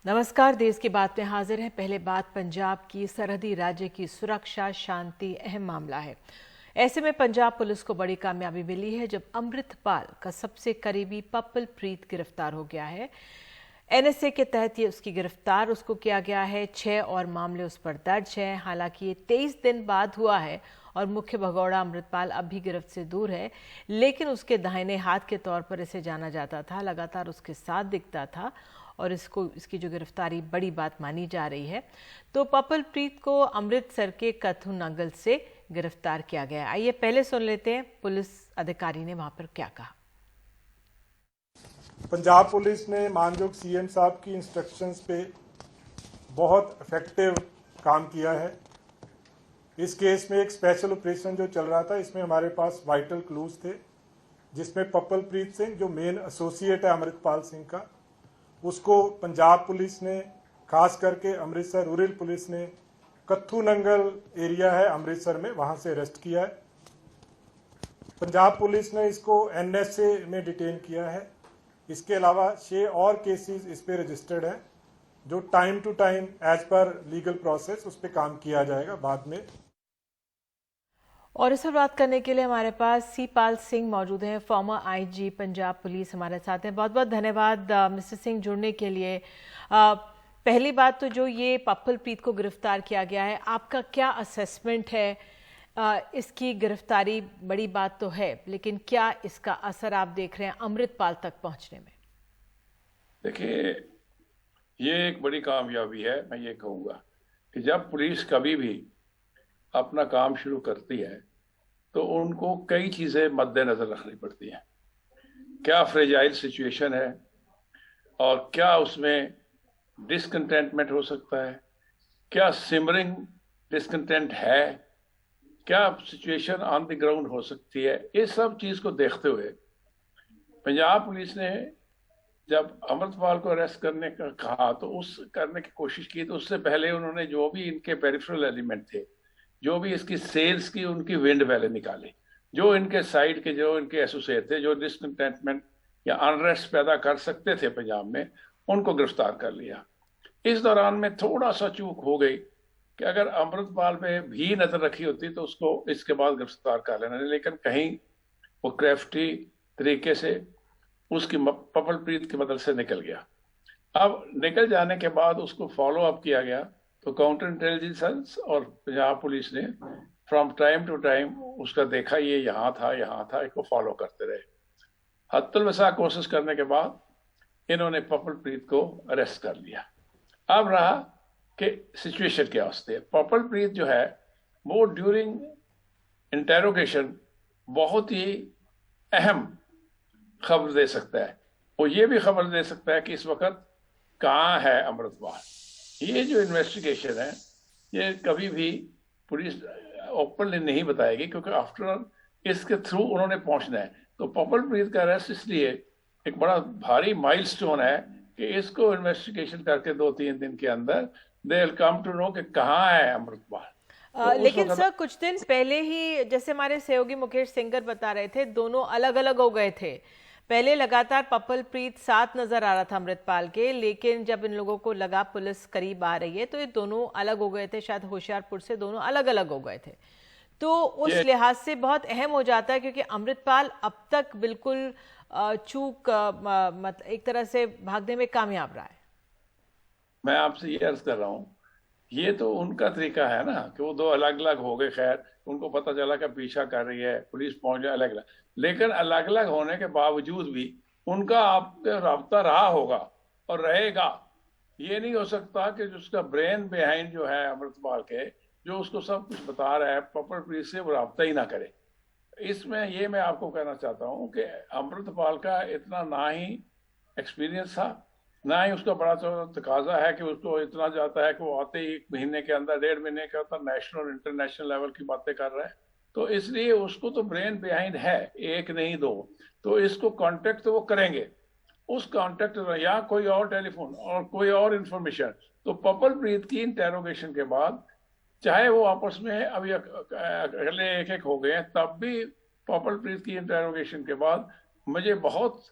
नमस्कार। देश की बात में हाजिर हैं। पहले बात पंजाब की सरहदी राज्य की सुरक्षा शांति अहम मामला है। ऐसे में पंजाब पुलिस को बड़ी कामयाबी मिली है जब अमृतपाल का सबसे करीबी पप्पल प्रीत गिरफ्तार हो गया है। एनएसए के तहत ये उसको किया गया है। 6 और मामले उस पर दर्ज हैं। हालांकि ये 23 दिन बाद हुआ है और मुख्य भगौड़ा अमृतपाल अब भी गिरफ्त से दूर है, लेकिन उसके दाहिने हाथ के तौर पर इसे जाना जाता था, लगातार उसके साथ दिखता था और इसकी जो गिरफ्तारी बड़ी बात मानी जा रही है। तो पप्पल प्रीत को अमृतसर के कथू नंगल से गिरफ्तार किया गया। आइए पहले सुन लेते हैं पुलिस अधिकारी ने वहां पर क्या कहा। पंजाब पुलिस ने मानयोग सीएम साहब की इंस्ट्रक्शंस पे बहुत इफेक्टिव काम किया है। इस केस में एक स्पेशल ऑपरेशन जो चल रहा था, इसमें हमारे पास वाइटल क्लूज थे, जिसमें पप्पल प्रीत सिंह जो मेन एसोसिएट है अमृतपाल सिंह का, उसको पंजाब पुलिस ने, खास करके अमृतसर रूरल पुलिस ने कथू नंगल एरिया है अमृतसर में, वहां से अरेस्ट किया है। पंजाब पुलिस ने इसको एनएसए में डिटेन किया है। इसके अलावा 6 और केसेस इस पे रजिस्टर्ड हैं, जो time to time as per legal process उस पर काम किया जाएगा बाद में। और इस पर बात करने के लिए हमारे पास सीपाल सिंह मौजूद हैं, फॉर्मर आईजी पंजाब पुलिस हमारे साथ हैं। बहुत बहुत धन्यवाद मिस्टर सिंह जुड़ने के लिए। पहली बात तो जो ये पप्पल प्रीत को गिरफ्तार किया गया है, आपका क्या असेसमेंट है? इसकी गिरफ्तारी बड़ी बात तो है, लेकिन क्या इसका असर आप देख रहे हैं अमृतपाल तक पहुंचने में? देखिए, ये एक बड़ी कामयाबी है। मैं ये कहूँगा कि जब पुलिस कभी भी अपना काम शुरू करती है तो उनको कई चीज़ें मद्देनज़र रखनी पड़ती हैं। क्या फ्रेजाइल सिचुएशन है और क्या उसमें डिसकंटेंटमेंट हो सकता है, क्या सिमरिंग डिसकंटेंट है, क्या सिचुएशन ऑन द ग्राउंड हो सकती है। इस सब चीज़ को देखते हुए पंजाब पुलिस ने जब अमृतपाल को अरेस्ट करने का कहा तो उस करने की कोशिश की, तो उससे पहले उन्होंने जो भी इनके पेरिफेरल एलिमेंट थे, जो भी इसकी सेल्स की उनकी विंड वैले निकाली, जो इनके साइड के जो इनके एसोसिएट थे, जो डिसकंटेंटमेंट या अनरेस्ट पैदा कर सकते थे पंजाब में, उनको गिरफ्तार कर लिया। इस दौरान में थोड़ा सा चूक हो गई कि अगर अमृतपाल पे भी नजर रखी होती तो उसको इसके बाद गिरफ्तार कर लेना, लेकिन कहीं वो क्राफ्टी तरीके से उसकी पप्पल प्रीत की मदद से निकल गया। अब निकल जाने के बाद उसको फॉलो अप किया गया, तो काउंटर इंटेलिजेंस और पंजाब पुलिस ने फ्रॉम टाइम टू टाइम उसका देखा, ये यहाँ था, इसको फॉलो करते रहे। हत्तुल वसा कोशिश करने के बाद इन्होंने पप्पल प्रीत को अरेस्ट कर लिया। अब रहा कि सिचुएशन क्या होती है। पप्पल प्रीत जो है वो ड्यूरिंग इंटेरोगेशन बहुत ही अहम खबर दे सकता है। वो ये भी खबर दे सकता है कि इस वक्त कहाँ है अमृतपाल। ये जो इन्वेस्टिगेशन है ये कभी भी पुलिस ओपनली नहीं बताएगी, क्योंकि आफ्टर ऑल इसके थ्रू उन्होंने पहुंचना है। तो पप्पल प्रीत का अरेस्ट इसलिए एक बड़ा भारी माइलस्टोन है कि इसको इन्वेस्टिगेशन करके 2-3 दिन के अंदर they will come to know कि कहाँ है अमृतपाल। तो लेकिन सर कुछ दिन पहले ही जैसे हमारे सहयोगी मुकेश सिंगर बता रहे थे, दोनों अलग अलग हो गए थे। पहले लगातार पप्पल प्रीत साथ नजर आ रहा था अमृतपाल के, लेकिन जब इन लोगों को लगा पुलिस करीब आ रही है तो ये दोनों अलग हो गए थे। शायद होशियारपुर से दोनों अलग अलग हो गए थे। तो उस लिहाज से बहुत अहम हो जाता है, क्योंकि अमृतपाल अब तक बिल्कुल चूक मतलब एक तरह से भागने में कामयाब रहा है। मैं आपसे ये अर्ज कर रहा हूँ, ये तो उनका तरीका है ना कि वो दो अलग अलग हो गए। खैर, उनको पता चला कि पीछा कर रही है पुलिस, पहुंच गया अलग अलग, लेकिन अलग अलग होने के बावजूद भी उनका आपके राब्ता रहा होगा और रहेगा। ये नहीं हो सकता कि उसका ब्रेन बिहाइंड जो है अमृतपाल के, जो उसको सब कुछ बता रहा है, पप्पल प्रीत से वो राब्ता ही ना करे। इसमें ये मैं आपको कहना चाहता हूँ कि अमृतपाल का इतना ना ही एक्सपीरियंस था, ना ही उसका बड़ा तकाजा है कि उसको इतना जाता है कि वो आते ही 1 महीने के अंदर, 1.5 महीने के अंदर नेशनल और इंटरनेशनल लेवल की बातें कर रहा है। तो इसलिए उसको तो ब्रेन बिहाइंड है, 1 नहीं 2। तो इसको कांटेक्ट तो वो करेंगे, उस कांटेक्ट या कोई और टेलीफोन और कोई और इंफॉर्मेशन। तो पप्पल प्रीत की इंटेरोगेशन के बाद, चाहे वो आपस में अभी अगले एक एक हो गए, तब भी पप्पल प्रीत की इंटेरोगेशन के बाद मुझे बहुत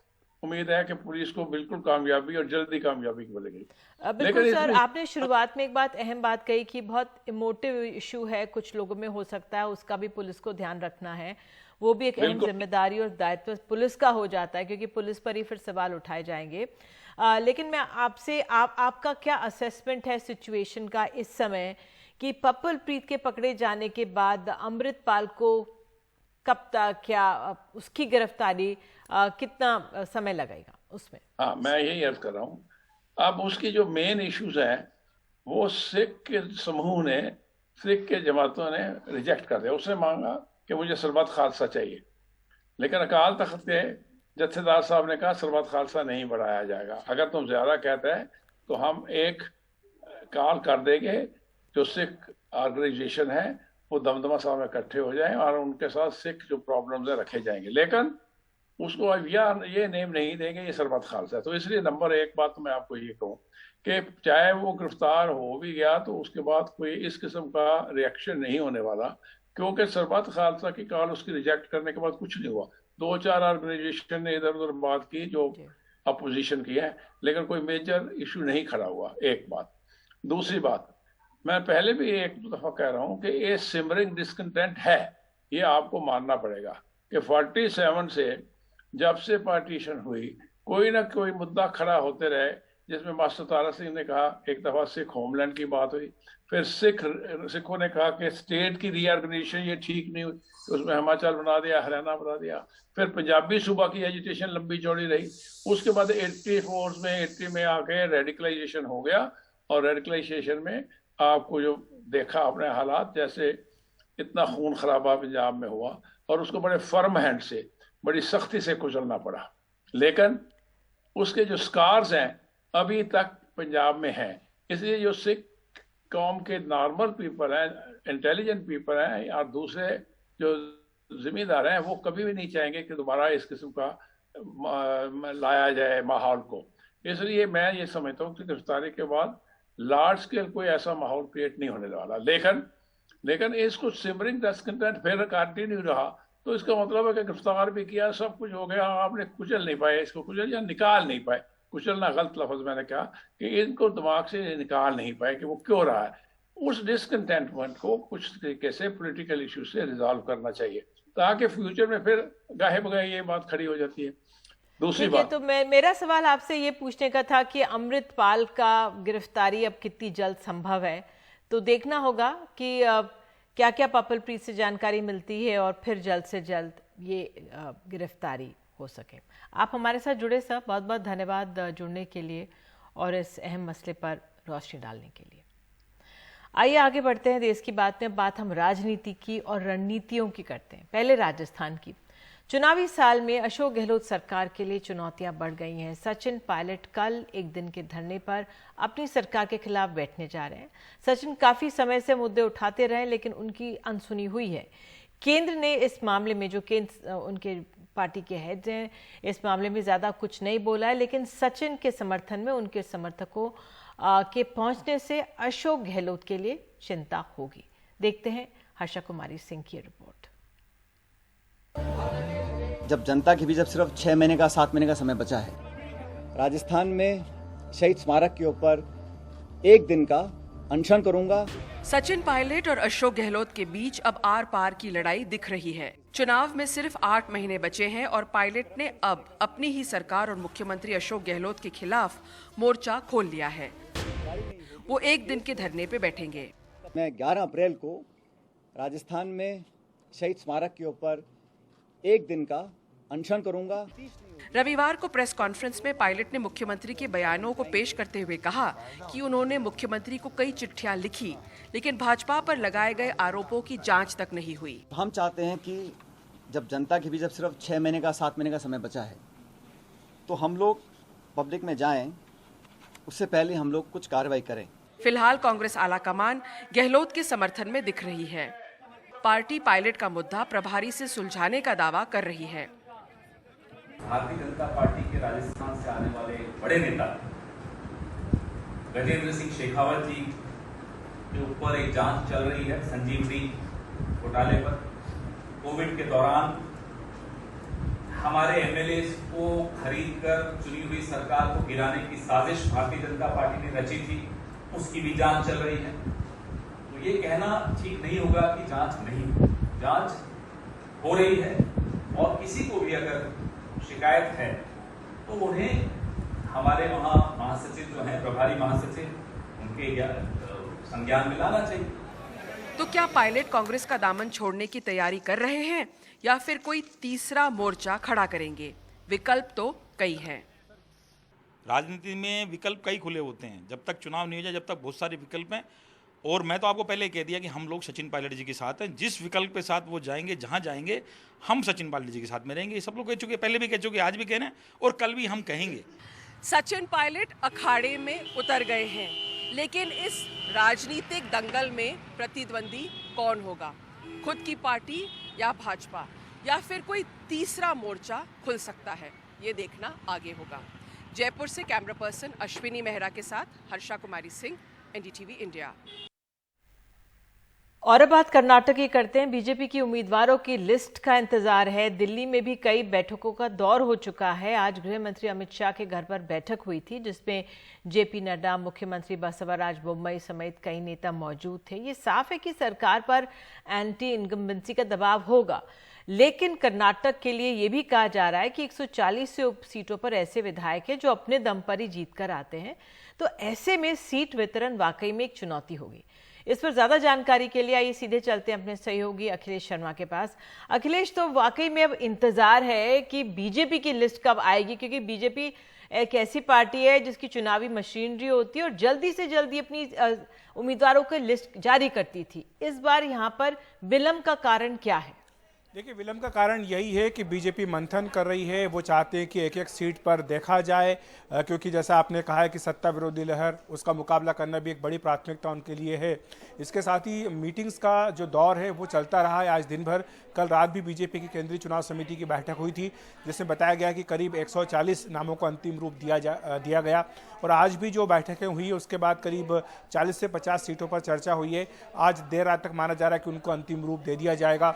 उम्मीद है कि पुलिस को बिल्कुल कामयाबी और जल्दी कामयाबी मिलेगी। बिल्कुल सर, आपने शुरुआत में एक बात अहम बात कही कि बहुत इमोटिव इशू है, कुछ लोगों में हो सकता है, उसका भी पुलिस को ध्यान रखना है। वो भी एक अहम जिम्मेदारी और दायित्व पुलिस का हो जाता है, क्योंकि पुलिस पर ही फिर सवाल उठाए जाएंगे। लेकिन मैं आपसे आपका क्या असेसमेंट है सिचुएशन का इस समय कि पप्पल प्रीत के पकड़े जाने के बाद अमृतपाल को कब तक, क्या उसकी गिरफ्तारी कितना समय लगेगा उसमें? हाँ, मैं यही अर्ज कर रहा हूँ। अब उसकी जो मेन इश्यूज हैं वो सिख के समूह ने, सिख के जमातों ने रिजेक्ट कर दिया। उसने मांगा कि मुझे सरबत खालसा चाहिए, लेकिन अकाल तख्त के जत्थेदार साहब ने कहा सरबत खालसा नहीं बढ़ाया जाएगा, अगर तुम ज्यादा कहते हैं तो हम एक कॉल कर देंगे, जो सिख ऑर्गेनाइजेशन है वो दमदमा साहब में इकट्ठे हो जाएं और उनके साथ सिख जो प्रॉब्लम्स है रखे जाएंगे, लेकिन उसको अब ये नेम नहीं देंगे ये सरबत खालसा है। तो इसलिए नंबर एक बात तो मैं आपको ये कहूँ कि चाहे वो गिरफ्तार हो भी गया तो उसके बाद कोई इस किस्म का रिएक्शन नहीं होने वाला, क्योंकि सरबत खालसा की कॉल उसकी रिजेक्ट करने के बाद कुछ नहीं हुआ। 2-4 ऑर्गेनाइजेशन ने इधर उधर बात की जो अपोजिशन की है, लेकिन कोई मेजर इशू नहीं खड़ा हुआ। एक बात। दूसरी बात, मैं पहले भी एक दफा कह रहा हूं कि ये सिमरिंग डिस्कंटेंट है, ये आपको मानना पड़ेगा कि 47 से जब से पार्टीशन हुई कोई ना कोई मुद्दा खड़ा होते रहे, जिसमें मास्टर तारा सिंह ने कहा, एक दफा सिख होमलैंड की बात हुई, फिर सिखों ने कहा कि स्टेट की रीऑर्गेनाइजेशन ये ठीक नहीं हुई, उसमें हिमाचल बना दिया, हरियाणा बना दिया, फिर पंजाबी सूबा की एजुटेशन लंबी चौड़ी रही, उसके बाद 80 में आके रेडिकलाइजेशन हो गया, और रेडिकलाइजेशन में आपको जो देखा अपने हालात, जैसे इतना खून खराबा पंजाब में हुआ और उसको बड़े फर्म हैंड से, बड़ी सख्ती से कुचलना पड़ा, लेकिन उसके जो स्कार्स हैं अभी तक पंजाब में हैं। इसलिए जो सिख कौम के नॉर्मल पीपल हैं, इंटेलिजेंट पीपल हैं, और दूसरे जो जिम्मेदार हैं, वो कभी भी नहीं चाहेंगे कि दोबारा इस किस्म का लाया जाए माहौल को। इसलिए मैं ये समझता हूँ कि गिरफ्तारी के बाद लार्ज स्केल कोई ऐसा माहौल क्रिएट नहीं होने वाला, लेकिन इसको सिमरिंग डिस्कंटेंट फिर कंटिन्यू रहा, तो इसका मतलब है कि गिरफ्तार भी किया, सब कुछ हो गया, आपने कुचल नहीं पाए इसको, कुचल या निकाल नहीं पाए, कुचलना गलत लफ्ज मैंने कहा, कि इनको दिमाग से निकाल नहीं पाए कि वो क्यों रहा है। उस डिसकंटेंटमेंट को कुछ तरीके से पॉलिटिकल इशू से रिजॉल्व करना चाहिए, ताकि फ्यूचर में फिर गाहे बगाहे ये बात खड़ी हो जाती है। दूसरी बात, तो मेरा सवाल आपसे ये पूछने का था कि अमृतपाल का गिरफ्तारी अब कितनी जल्द संभव है, तो देखना होगा कि क्या क्या पप्पल प्रीत से जानकारी मिलती है और फिर जल्द से जल्द ये गिरफ्तारी हो सके। आप हमारे साथ जुड़े सर, बहुत बहुत धन्यवाद जुड़ने के लिए और इस अहम मसले पर रोशनी डालने के लिए। आइए आगे बढ़ते हैं देश की बात में। बात हम राजनीति की और रणनीतियों की करते हैं। पहले राजस्थान की। चुनावी साल में अशोक गहलोत सरकार के लिए चुनौतियां बढ़ गई हैं। सचिन पायलट कल एक दिन के धरने पर अपनी सरकार के खिलाफ बैठने जा रहे हैं। सचिन काफी समय से मुद्दे उठाते रहे, लेकिन उनकी अनसुनी हुई है। केंद्र ने इस मामले में, जो केंद्र उनके पार्टी के हेड हैं, इस मामले में ज्यादा कुछ नहीं बोला है, लेकिन सचिन के समर्थन में उनके समर्थकों के पहुंचने से अशोक गहलोत के लिए चिंता होगी। देखते हैं हर्षा कुमारी सिंह की रिपोर्ट। जब जनता के बीच अब सिर्फ 6 महीने का 7 महीने का समय बचा है, राजस्थान में शहीद स्मारक के ऊपर एक दिन का अनशन करूंगा। सचिन पायलट और अशोक गहलोत के बीच अब आर पार की लड़ाई दिख रही है। चुनाव में सिर्फ 8 महीने बचे हैं और पायलट ने अब अपनी ही सरकार और मुख्यमंत्री अशोक गहलोत के खिलाफ मोर्चा खोल लिया है। वो एक दिन के धरने पे बैठेंगे। मैं 11 अप्रैल को राजस्थान में शहीद स्मारक के ऊपर एक दिन का अनशन करूंगा। रविवार को प्रेस कॉन्फ्रेंस में पायलट ने मुख्यमंत्री के बयानों को पेश करते हुए कहा कि उन्होंने मुख्यमंत्री को कई चिट्ठियां लिखी, लेकिन भाजपा पर लगाए गए आरोपों की जांच तक नहीं हुई। हम चाहते हैं कि जब जनता के बीच अब सिर्फ 6 महीने का 7 महीने का समय बचा है, तो हम लोग पब्लिक में जाएं, उससे पहले हम लोग कुछ कार्रवाई करें। फिलहाल कांग्रेस आला कमान गहलोत के समर्थन में दिख रही है। पार्टी पायलट का मुद्दा प्रभारी से सुलझाने का दावा कर रही है। भारतीय जनता पार्टी के राजस्थान से आने वाले बड़े नेता गजेंद्र सिंह शेखावत जी के ऊपर एक जांच चल रही है संजीवनी घोटाले पर। कोविड के दौरान हमारे एमएलए को खरीद कर चुनी हुई सरकार को गिराने की साजिश भारतीय जनता पार्टी ने रची थी, उसकी भी जांच चल रही है। तो ये कहना ठीक नहीं होगा कि जांच नहीं, जांच हो रही है और किसी को भी अगर शिकायत है तो उन्हें हमारे वहाँ महासचिव जो हैं, प्रभारी महासचिव, उनके संज्ञान में लाना चाहिए। तो क्या पायलट कांग्रेस का दामन छोड़ने की तैयारी कर रहे हैं या फिर कोई तीसरा मोर्चा खड़ा करेंगे? विकल्प तो कई हैं। राजनीति में विकल्प कई खुले होते हैं, जब तक चुनाव नहीं हो जाए जब तक बहुत सारे विकल्प हैं। और मैं तो आपको पहले कह दिया कि हम लोग सचिन पायलट जी के साथ हैं। जिस विकल्प के साथ वो जाएंगे, जहां जाएंगे, हम सचिन पायलट जी के साथ में रहेंगे। ये सब लोग कह चुके, पहले भी कह चुके, आज भी कहना है और कल भी हम कहेंगे। सचिन पायलट अखाड़े में उतर गए हैं, लेकिन इस राजनीतिक दंगल में प्रतिद्वंदी कौन होगा? खुद की पार्टी या भाजपा, या फिर कोई तीसरा मोर्चा खुल सकता है? ये देखना आगे होगा। जयपुर से कैमरा पर्सन अश्विनी मेहरा के साथ हर्षा कुमारी सिंह, एनडीटीवी इंडिया। और अब बात कर्नाटक की करते हैं। बीजेपी की उम्मीदवारों की लिस्ट का इंतजार है। दिल्ली में भी कई बैठकों का दौर हो चुका है। आज गृह मंत्री अमित शाह के घर पर बैठक हुई थी, जिसमें जेपी नड्डा, मुख्यमंत्री बसवराज बोम्मई समेत कई नेता मौजूद थे। ये साफ है कि सरकार पर एंटी इनकम्बेंसी का दबाव होगा, लेकिन कर्नाटक के लिए ये भी कहा जा रहा है कि 140 से सीटों पर ऐसे विधायक हैं जो अपने दम पर ही जीत कर आते हैं। तो ऐसे में सीट वितरण वाकई में एक चुनौती होगी। इस पर ज्यादा जानकारी के लिए आइए सीधे चलते हैं अपने सहयोगी अखिलेश शर्मा के पास। अखिलेश, तो वाकई में अब इंतजार है कि बीजेपी की लिस्ट कब आएगी, क्योंकि बीजेपी एक ऐसी पार्टी है जिसकी चुनावी मशीनरी होती है और जल्दी से जल्दी अपनी उम्मीदवारों की लिस्ट जारी करती थी। इस बार यहाँ पर विलंब का कारण क्या है? देखिए, विलंब का कारण यही है कि बीजेपी मंथन कर रही है। वो चाहते हैं कि एक एक सीट पर देखा जाए, क्योंकि जैसा आपने कहा है कि सत्ता विरोधी लहर, उसका मुकाबला करना भी एक बड़ी प्राथमिकता उनके लिए है। इसके साथ ही मीटिंग्स का जो दौर है वो चलता रहा है आज दिन भर। कल रात भी बीजेपी की केंद्रीय चुनाव समिति की बैठक हुई थी, जिसमें बताया गया कि करीब 140 नामों को अंतिम रूप दिया गया। और आज भी जो बैठकें हुई उसके बाद करीब 40 से 50 सीटों पर चर्चा हुई है। आज देर रात तक माना जा रहा है कि उनको अंतिम रूप दे दिया जाएगा।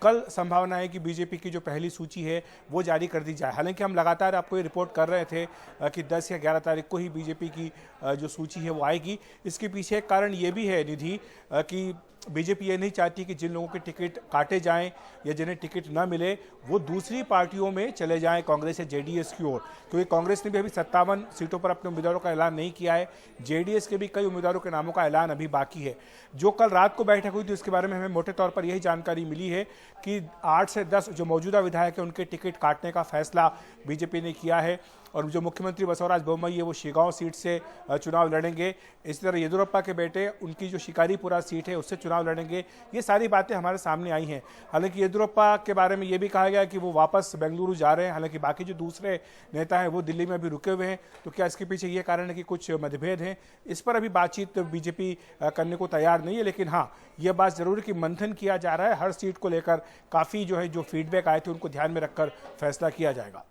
कल संभावना है कि बीजेपी की जो पहली सूची है वो जारी कर दी जाए। हालांकि हम लगातार आपको ये रिपोर्ट कर रहे थे कि 10 या 11 तारीख को ही बीजेपी की जो सूची है वो आएगी। इसके पीछे एक कारण ये भी है निधि कि बीजेपी ये नहीं चाहती कि जिन लोगों के टिकट काटे जाएं या जिन्हें टिकट न मिले वो दूसरी पार्टियों में चले जाएं, कांग्रेस या जेडीएस की ओर, क्योंकि कांग्रेस ने भी अभी 57 सीटों पर अपने उम्मीदवारों का ऐलान नहीं किया है। जेडीएस के भी कई उम्मीदवारों के नामों का ऐलान अभी बाकी है। जो कल रात को बैठक हुई थी उसके बारे में हमें मोटे तौर पर यही जानकारी मिली है कि 8 से 10 जो मौजूदा विधायक हैं उनके टिकट काटने का फैसला बीजेपी ने किया है। और जो मुख्यमंत्री बसवराज बोम्मई है वो शिगांव सीट से चुनाव लड़ेंगे। इसी तरह येदियुरप्पा के बेटे, उनकी जो शिकारीपुरा सीट है उससे चुनाव लड़ेंगे। ये सारी बातें हमारे सामने आई हैं। हालांकि येदियुरप्पा के बारे में ये भी कहा गया कि वो वापस बेंगलुरु जा रहे हैं। हालांकि बाकी जो दूसरे नेता हैं वो दिल्ली में अभी रुके हुए हैं। तो क्या इसके पीछे ये कारण है कि कुछ मतभेद हैं? इस पर अभी बातचीत बीजेपी करने को तैयार नहीं है। लेकिन हाँ, ये बात जरूर है कि मंथन किया जा रहा है। हर सीट को लेकर काफ़ी जो फीडबैक आए थे उनको ध्यान में रखकर फैसला किया जाएगा।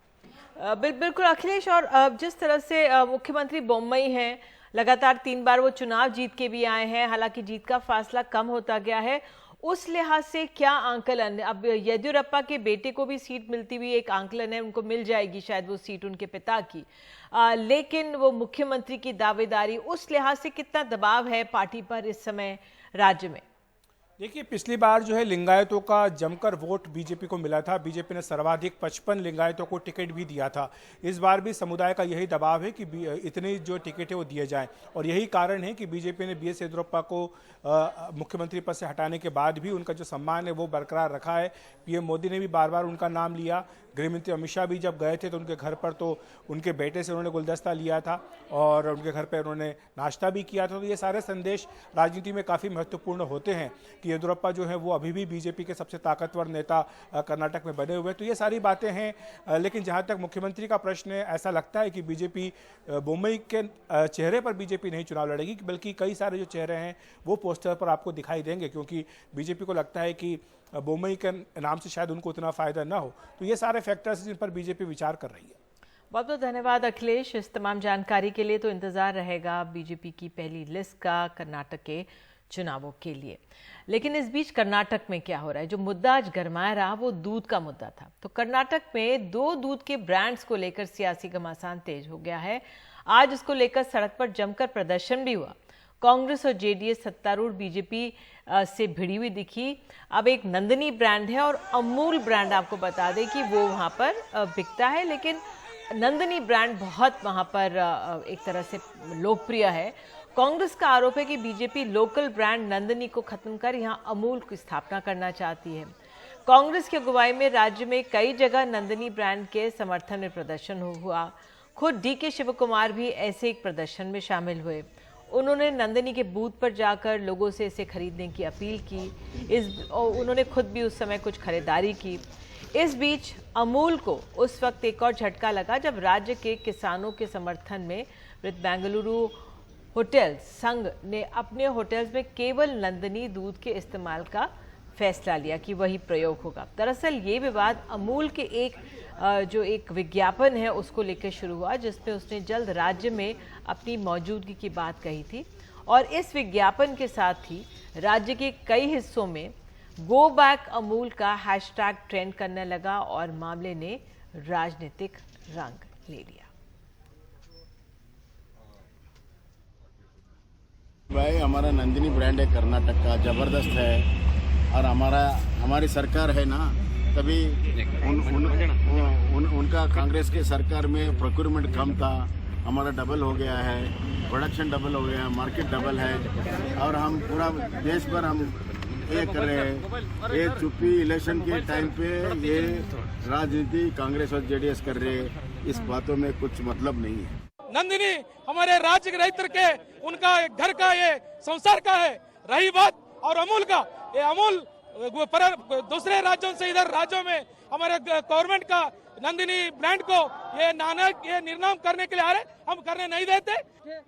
बिल्कुल अखिलेश, और जिस तरह से मुख्यमंत्री बोम्मई हैं, लगातार 3 बार वो चुनाव जीत के भी आए हैं, हालांकि जीत का फासला कम होता गया है। उस लिहाज से क्या आंकलन, अब येदियुरप्पा के बेटे को भी सीट मिलती हुई एक आंकलन है, उनको मिल जाएगी शायद वो सीट उनके पिता की, लेकिन वो मुख्यमंत्री की दावेदारी, उस लिहाज से कितना दबाव है पार्टी पर इस समय राज्य में? देखिए, पिछली बार जो है लिंगायतों का जमकर वोट बीजेपी को मिला था। बीजेपी ने सर्वाधिक 55 लिंगायतों को टिकट भी दिया था। इस बार भी समुदाय का यही दबाव है कि इतने जो टिकट है वो दिए जाएं, और यही कारण है कि बीजेपी ने बीएस येदियुरप्पा को मुख्यमंत्री पद से हटाने के बाद भी उनका जो सम्मान है वो बरकरार रखा है। पीएम मोदी ने भी बार बार उनका नाम लिया। गृहमंत्री अमित शाह भी जब गए थे तो उनके घर पर तो उनके बेटे से उन्होंने गुलदस्ता लिया था और उनके घर पर उन्होंने नाश्ता भी किया था। तो ये सारे संदेश राजनीति में काफ़ी महत्वपूर्ण होते हैं कि येदियुरप्पा जो है वो अभी भी बीजेपी के सबसे ताकतवर नेता कर्नाटक में बने हुए हैं। तो ये सारी बातें हैं। लेकिन जहाँ तक मुख्यमंत्री का प्रश्न है, ऐसा लगता है कि बीजेपी बोम्मई के चेहरे पर बीजेपी नहीं चुनाव लड़ेगी, बल्कि कई सारे जो चेहरे हैं वो पोस्टर पर आपको दिखाई देंगे, क्योंकि बीजेपी को लगता है कि बोम्मई के नाम से शायद उनको उतना फायदा ना हो। तो ये सारे फैक्टर्स जिन पर बीजेपी विचार कर रही है। बहुत बहुत धन्यवाद अखिलेश इस तमाम जानकारी के लिए। तो इंतजार रहेगा बीजेपी की पहली लिस्ट का कर्नाटक के चुनावों के लिए। लेकिन इस बीच कर्नाटक में क्या हो रहा है? जो मुद्दा आज गरमाया रहा वो दूध का मुद्दा था। तो कर्नाटक में 2 दूध के ब्रांड्स को लेकर सियासी घमासान तेज हो गया है। आज इसको लेकर सड़क पर जमकर प्रदर्शन भी हुआ। कांग्रेस और जेडीएस सत्तारूढ़ बीजेपी से भिड़ी हुई दिखी। अब एक नंदिनी ब्रांड है और अमूल ब्रांड, आपको बता दें कि वो वहाँ पर बिकता है, लेकिन नंदिनी ब्रांड बहुत वहाँ पर एक तरह से लोकप्रिय है। कांग्रेस का आरोप है कि बीजेपी लोकल ब्रांड नंदिनी को खत्म कर यहां अमूल की स्थापना करना चाहती है। कांग्रेस की अगुवाई में राज्य में कई जगह नंदिनी ब्रांड के समर्थन में प्रदर्शन हुआ। खुद डीके शिव कुमार भी ऐसे एक प्रदर्शन में शामिल हुए। उन्होंने नंदिनी के बूथ पर जाकर लोगों से इसे खरीदने की अपील की। उन्होंने खुद भी उस समय कुछ खरीदारी की। इस बीच अमूल को उस वक्त एक और झटका लगा जब राज्य के किसानों के समर्थन में बेंगलुरु होटल संघ ने अपने होटल्स में केवल नंदिनी दूध के इस्तेमाल का फैसला लिया कि वही प्रयोग होगा। दरअसल ये विवाद अमूल के एक विज्ञापन है उसको लेकर शुरू हुआ, जिसमें उसने जल्द राज्य में अपनी मौजूदगी की बात कही थी। और इस विज्ञापन के साथ ही राज्य के कई हिस्सों में गो बैक अमूल का हैशटैग ट्रेंड करने लगा और मामले ने राजनीतिक रंग ले लिया। भाई हमारा नंदिनी ब्रांड है, कर्नाटक का ज़बरदस्त है। और हमारी सरकार है ना, तभी उनका कांग्रेस के सरकार में प्रोक्योरमेंट कम था, हमारा डबल हो गया है, प्रोडक्शन डबल हो गया है, मार्केट डबल है। और हम पूरा देश भर हम ये कर रहे हैं। ये चुप्पी इलेक्शन के टाइम पे ये राजनीति कांग्रेस और जेडीएस कर रहे हैं, इस बातों में कुछ मतलब नहीं है। नंदिनी हमारे राज्य के रैतर के उनका घर का ये संसार का है। रही बात और अमूल का, ये अमूल दूसरे राज्यों से इधर राज्यों में हमारे गवर्नमेंट का नंदिनी ब्रांड को ये निर्नाम करने के लिए आ रहे, हम करने नहीं देते।